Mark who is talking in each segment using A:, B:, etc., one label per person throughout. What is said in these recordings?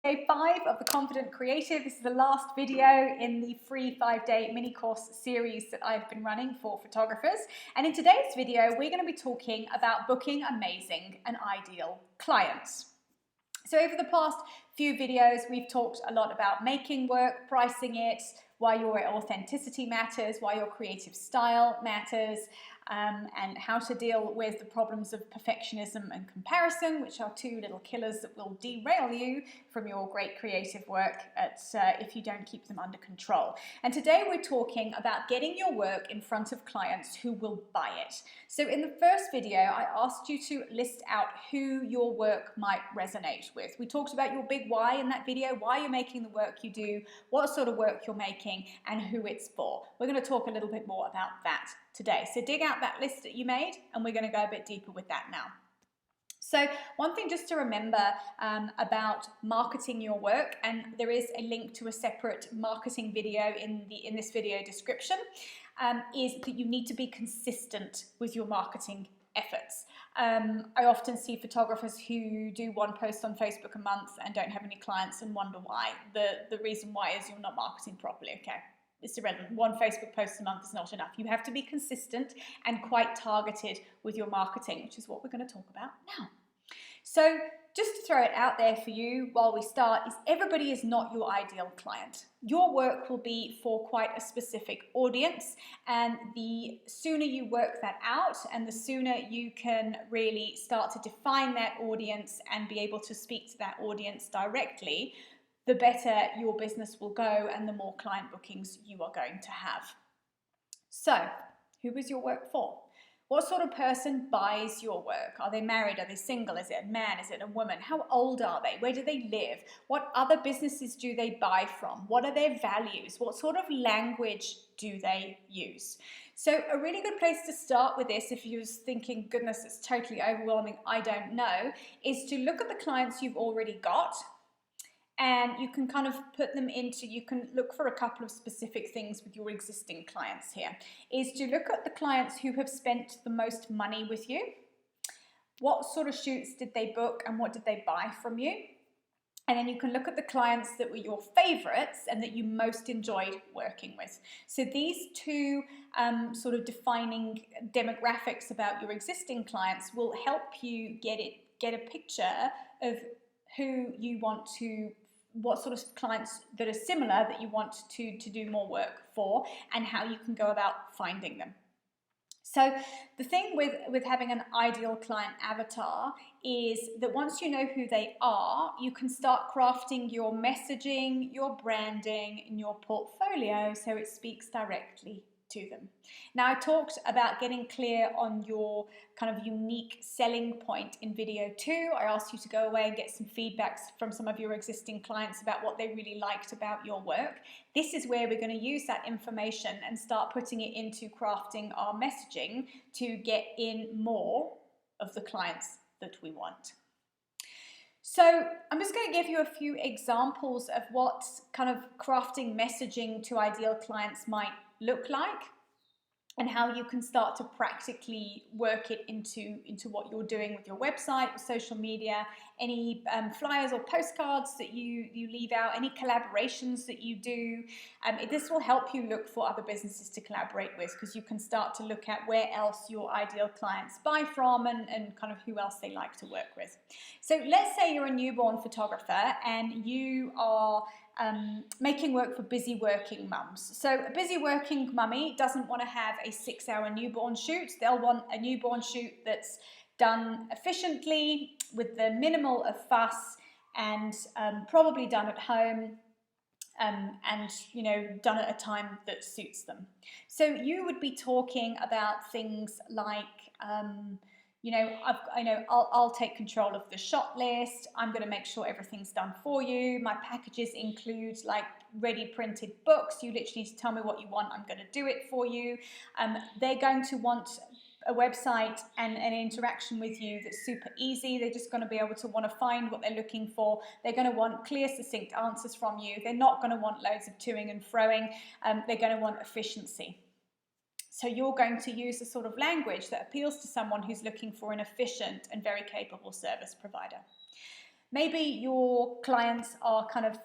A: Day 5 of the Confident Creative. This is the last video in the free 5-day mini course series that I've been running for photographers. And in today's video, we're going to be talking about booking amazing and ideal clients. So over the past few videos, we've talked a lot about making work, pricing it, why your authenticity matters, why your creative style matters, and how to deal with the problems of perfectionism and comparison, which are two little killers that will derail you from your great creative work if you don't keep them under control. And today we're talking about getting your work in front of clients who will buy it. So in the first video, I asked you to list out who your work might resonate with. We talked about your big why in that video, why you're making the work you do, what sort of work you're making, and who it's for. We're going to talk a little bit more about that today. So dig out that list that you made, and we're going to go a bit deeper with that now. So one thing just to remember about marketing your work, and there is a link to a separate marketing video in this video description, is that you need to be consistent with your marketing efforts. I often see photographers who do one post on Facebook a month and don't have any clients and wonder why. The reason why is you're not marketing properly, okay? It's irrelevant. One Facebook post a month is not enough. You have to be consistent and quite targeted with your marketing, which is what we're going to talk about now. So just to throw it out there for you while we start is everybody is not your ideal client. Your work will be for quite a specific audience, and the sooner you work that out and the sooner you can really start to define that audience and be able to speak to that audience directly, the better your business will go and the more client bookings you are going to have. So, who is your work for? What sort of person buys your work? Are they married? Are they single? Is it a man? Is it a woman? How old are they? Where do they live? What other businesses do they buy from? What are their values? What sort of language do they use? So a really good place to start with this, if you're thinking, goodness, it's totally overwhelming, I don't know, is to look at the clients you've already got. And you can kind of put them into, you can look for a couple of specific things with your existing clients here, is to look at the clients who have spent the most money with you. What sort of shoots did they book and what did they buy from you? And then you can look at the clients that were your favorites and that you most enjoyed working with. So these two sort of defining demographics about your existing clients will help you get a picture of who you want to, what sort of clients that are similar that you want to do more work for, and how you can go about finding them. So the thing with having an ideal client avatar is that once you know who they are, you can start crafting your messaging, your branding, and your portfolio so it speaks directly to them. Now, I talked about getting clear on your kind of unique selling point in video 2. I asked you to go away and get some feedbacks from some of your existing clients about what they really liked about your work. This is where we're going to use that information and start putting it into crafting our messaging to get in more of the clients that we want. So I'm just going to give you a few examples of what kind of crafting messaging to ideal clients might look like, and how you can start to practically work it into what you're doing with your website, social media, any flyers or postcards that you leave out, any collaborations that you do. This will help you look for other businesses to collaborate with, because you can start to look at where else your ideal clients buy from and kind of who else they like to work with. So let's say you're a newborn photographer and you are making work for busy working mums. So a busy working mummy doesn't want to have a 6-hour newborn shoot. They'll want a newborn shoot that's done efficiently with the minimal of fuss and probably done at home and done at a time that suits them. So you would be talking about things like I'll take control of the shot list. I'm going to make sure everything's done for you. My packages include like ready printed books. You literally need to tell me what you want. I'm going to do it for you. They're going to want a website and an interaction with you that's super easy. They're just going to be able to want to find what they're looking for. They're going to want clear, succinct answers from you. They're not going to want loads of toing and froing. They're going to want efficiency. So you're going to use a sort of language that appeals to someone who's looking for an efficient and very capable service provider. Maybe your clients are kind of,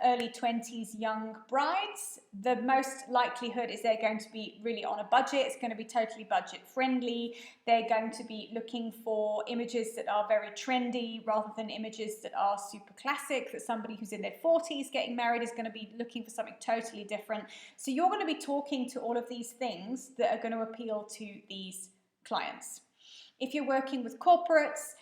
A: early 20s young brides. The most likelihood is they're going to be really on a budget. It's going to be totally budget friendly. They're going to be looking for images that are very trendy rather than images that are super classic, that somebody who's in their 40s getting married is going to be looking for something totally different. So you're going to be talking to all of these things that are going to appeal to these clients. If you're working with corporates,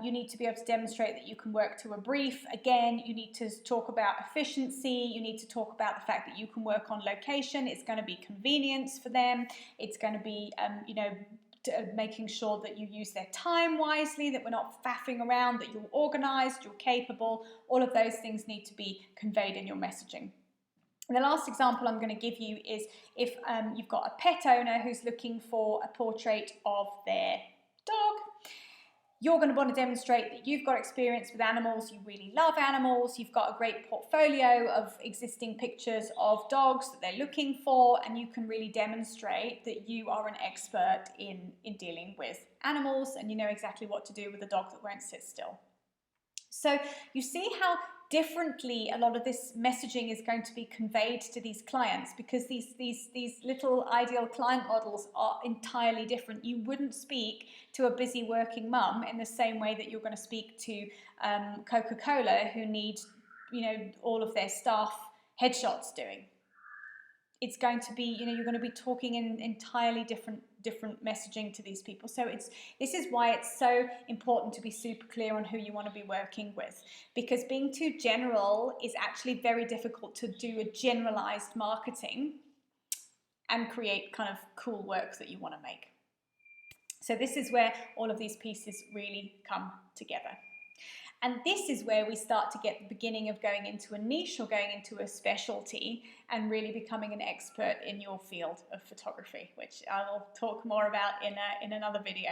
A: you need to be able to demonstrate that you can work to a brief. Again, you need to talk about efficiency. You need to talk about the fact that you can work on location. It's going to be convenience for them. It's going to be, making sure that you use their time wisely, that we're not faffing around, that you're organized, you're capable. All of those things need to be conveyed in your messaging. And the last example I'm going to give you is if you've got a pet owner who's looking for a portrait of their dog. You're going to want to demonstrate that you've got experience with animals, you really love animals, you've got a great portfolio of existing pictures of dogs that they're looking for, and you can really demonstrate that you are an expert in dealing with animals and you know exactly what to do with a dog that won't sit still. So you see how differently a lot of this messaging is going to be conveyed to these clients, because these little ideal client models are entirely different. You wouldn't speak to a busy working mum in the same way that you're going to speak to Coca-Cola, who need, all of their staff headshots doing. It's going to be, you're going to be talking in entirely different messaging to these people. So this is why it's so important to be super clear on who you want to be working with, because being too general is actually very difficult to do a generalized marketing and create kind of cool work that you want to make. So this is where all of these pieces really come together. And this is where we start to get the beginning of going into a niche or going into a specialty and really becoming an expert in your field of photography, which I will talk more about in another video.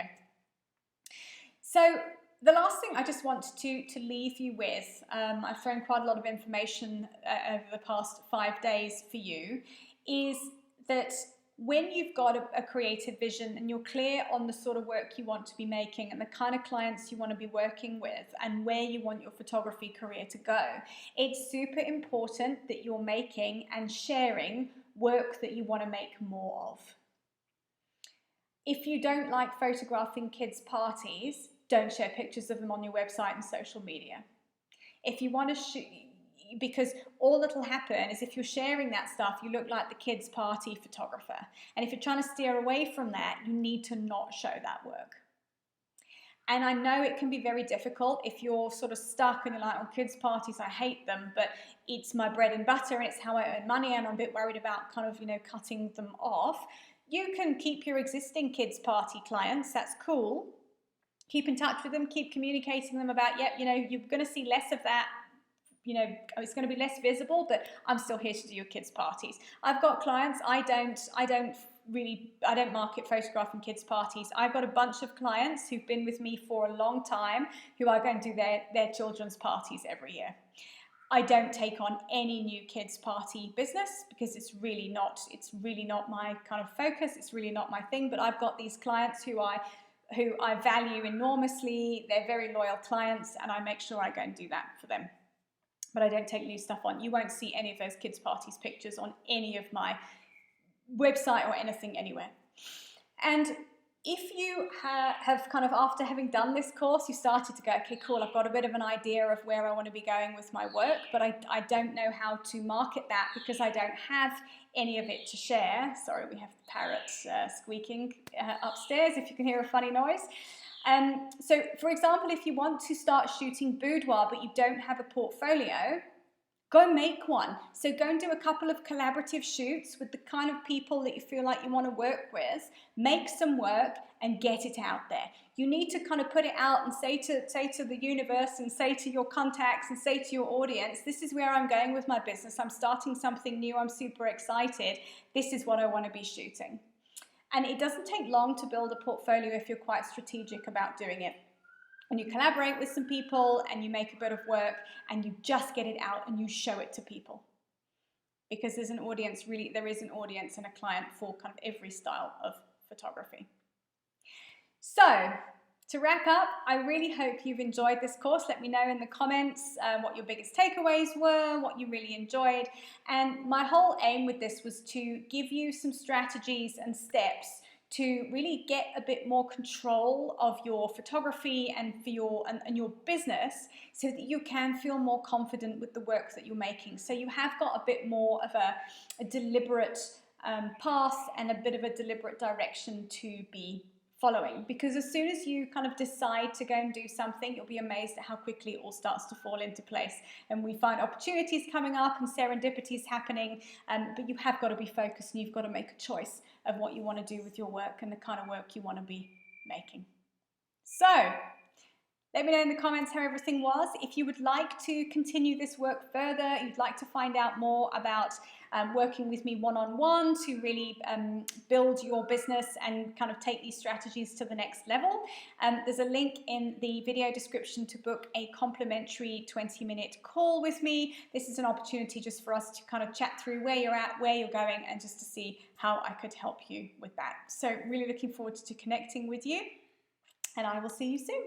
A: So the last thing I just want to leave you with, I've thrown quite a lot of information over the past 5 days for you, is that when you've got a creative vision and you're clear on the sort of work you want to be making and the kind of clients you want to be working with and where you want your photography career to go, it's super important that you're making and sharing work that you want to make more of. If you don't like photographing kids' parties, don't share pictures of them on your website and social media. If you want to shoot, because all that'll happen is if you're sharing that stuff, you look like the kids' party photographer. And if you're trying to steer away from that, you need to not show that work. And I know it can be very difficult if you're sort of stuck and you're like, oh, kids' parties, I hate them, but it's my bread and butter and it's how I earn money and I'm a bit worried about kind of, cutting them off. You can keep your existing kids' party clients, that's cool. Keep in touch with them, keep communicating them about, you're going to see less of that. It's going to be less visible, but I'm still here to do your kids' parties. I've got clients, I don't market photographing kids' parties. I've got a bunch of clients who've been with me for a long time who are going to do their children's parties every year. I don't take on any new kids' party business because it's really not my kind of focus. It's really not my thing, but I've got these clients who I value enormously. They're very loyal clients and I make sure I go and do that for them. But I don't take new stuff on. You won't see any of those kids' parties pictures on any of my website or anything anywhere. And if you have kind of, after having done this course, you started to go, okay, cool, I've got a bit of an idea of where I want to be going with my work, but I don't know how to market that because I don't have any of it to share. Sorry, we have the parrot squeaking upstairs, if you can hear a funny noise. So, for example, if you want to start shooting boudoir but you don't have a portfolio, go make one. So go and do a couple of collaborative shoots with the kind of people that you feel like you want to work with, make some work and get it out there. You need to kind of put it out and say to the universe and say to your contacts and say to your audience, this is where I'm going with my business. I'm starting something new. I'm super excited. This is what I want to be shooting. And it doesn't take long to build a portfolio if you're quite strategic about doing it. And you collaborate with some people and you make a bit of work and you just get it out and you show it to people. Because there is an audience and a client for kind of every style of photography. So, To wrap up, I really hope you've enjoyed this course. Let me know in the comments what your biggest takeaways were, what you really enjoyed. And my whole aim with this was to give you some strategies and steps to really get a bit more control of your photography and for your business, so that you can feel more confident with the work that you're making. So you have got a bit more of a deliberate path and a bit of a deliberate direction to be following, because as soon as you kind of decide to go and do something, you'll be amazed at how quickly it all starts to fall into place, and we find opportunities coming up and serendipities happening, but you have got to be focused and you've got to make a choice of what you want to do with your work and the kind of work you want to be making. So let me know in the comments how everything was. If you would like to continue this work further, you'd like to find out more about working with me one-on-one to really build your business and kind of take these strategies to the next level, there's a link in the video description to book a complimentary 20-minute call with me. This is an opportunity just for us to kind of chat through where you're at, where you're going, and just to see how I could help you with that. So really looking forward to connecting with you, and I will see you soon.